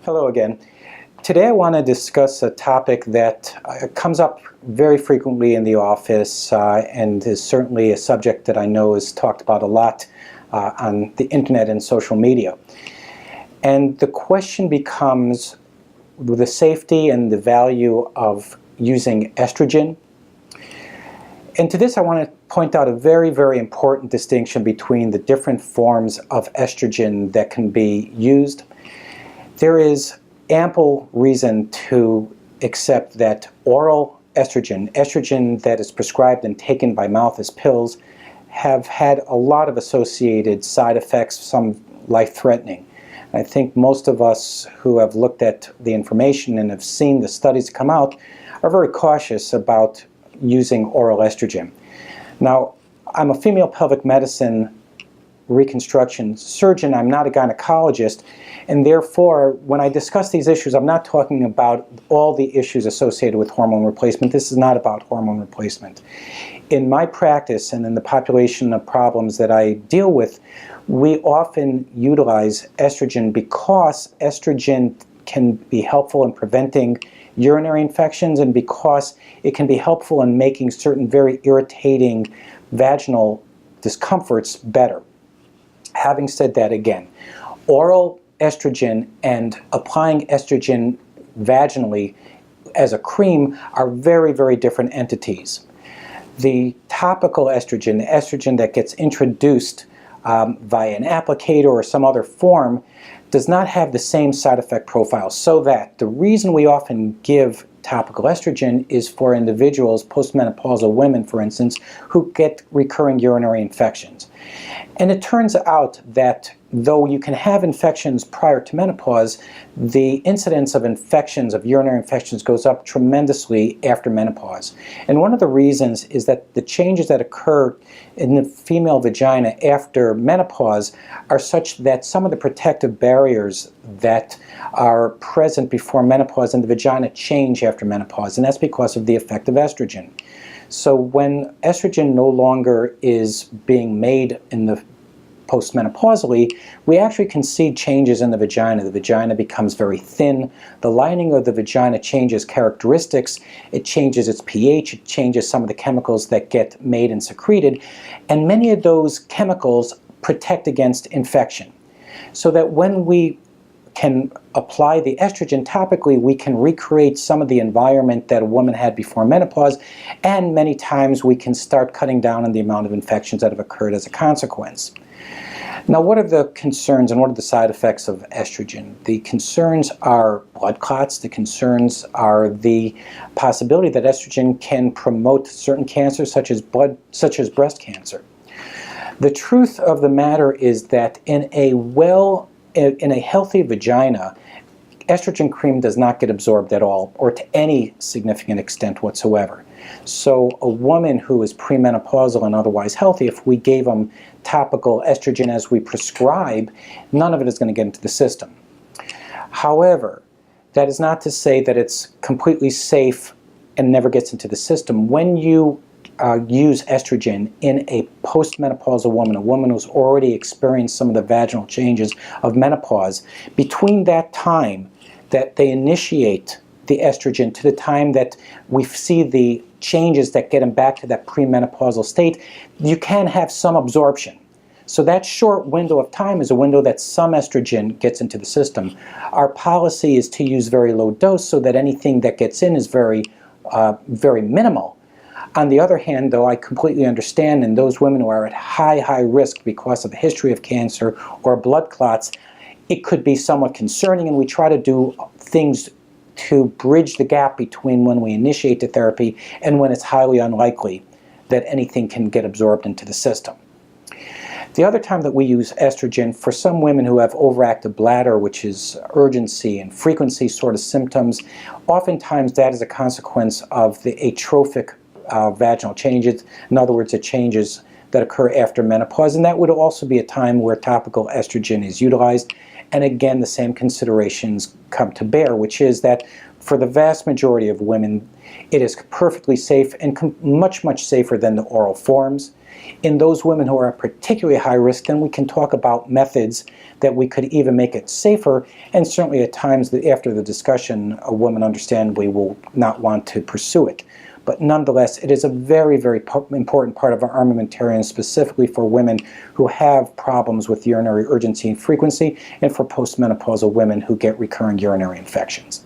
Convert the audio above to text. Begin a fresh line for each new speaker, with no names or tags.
Hello again. Today I want to discuss a topic that comes up very frequently in the office and is certainly a subject that I know is talked about a lot on the internet and social media. And the question becomes the safety and the value of using estrogen. And to this I want to point out a very, very important distinction between the different forms of estrogen that can be used. There is ample reason to accept that oral estrogen that is prescribed and taken by mouth as pills, have had a lot of associated side effects, some life-threatening. I think most of us who have looked at the information and have seen the studies come out are very cautious about using oral estrogen. Now, I'm a female pelvic medicine reconstruction surgeon. I'm not a gynecologist, and therefore when I discuss these issues I'm not talking about all the issues associated with hormone replacement. This is not about hormone replacement. In my practice and in the population of problems that I deal with, we often utilize estrogen because estrogen can be helpful in preventing urinary infections and because it can be helpful in making certain very irritating vaginal discomforts better. Having said that, again, oral estrogen and applying estrogen vaginally as a cream are very, very different entities. The topical estrogen, the estrogen that gets introduced via an applicator or some other form, does not have the same side effect profile, so that the reason we often give topical estrogen is for individuals, postmenopausal women for instance, who get recurring urinary infections. And it turns out that though you can have infections prior to menopause, the incidence of infections, of urinary infections, goes up tremendously after menopause. And one of the reasons is that the changes that occur in the female vagina after menopause are such that some of the protective barriers that are present before menopause in the vagina change after menopause, and that's because of the effect of estrogen. So when estrogen no longer is being made in the postmenopausally, we actually can see changes in the vagina. The vagina becomes very thin. The lining of the vagina changes characteristics. It changes its pH. It changes some of the chemicals that get made and secreted. And many of those chemicals protect against infection. So that when we can apply the estrogen topically, we can recreate some of the environment that a woman had before menopause, and many times we can start cutting down on the amount of infections that have occurred as a consequence. Now, what are the concerns and what are the side effects of estrogen? The concerns are blood clots. The concerns are the possibility that estrogen can promote certain cancers such as breast cancer. The truth of the matter is that in a healthy vagina, estrogen cream does not get absorbed at all or to any significant extent whatsoever. So a woman who is premenopausal and otherwise healthy, if we gave them topical estrogen as we prescribe, none of it is going to get into the system. However, that is not to say that it's completely safe and never gets into the system. When you use estrogen in a postmenopausal woman, a woman who's already experienced some of the vaginal changes of menopause, between that time that they initiate the estrogen to the time that we see the changes that get them back to that premenopausal state, you can have some absorption. So that short window of time is a window that some estrogen gets into the system. Our policy is to use very low dose so that anything that gets in is very minimal. On the other hand, though, I completely understand in those women who are at high risk because of a history of cancer or blood clots, it could be somewhat concerning, and we try to do things to bridge the gap between when we initiate the therapy and when it's highly unlikely that anything can get absorbed into the system. The other time that we use estrogen, for some women who have overactive bladder, which is urgency and frequency sort of symptoms, oftentimes that is a consequence of the atrophic vaginal changes. In other words, the changes that occur after menopause, and that would also be a time where topical estrogen is utilized. And again, the same considerations come to bear, which is that for the vast majority of women, it is perfectly safe and much, much safer than the oral forms. In those women who are at particularly high risk, then we can talk about methods that we could even make it safer, and certainly at times after the discussion, a woman understandably will not want to pursue it. But nonetheless, it is a very, very important part of our armamentarium, specifically for women who have problems with urinary urgency and frequency, and for postmenopausal women who get recurrent urinary infections.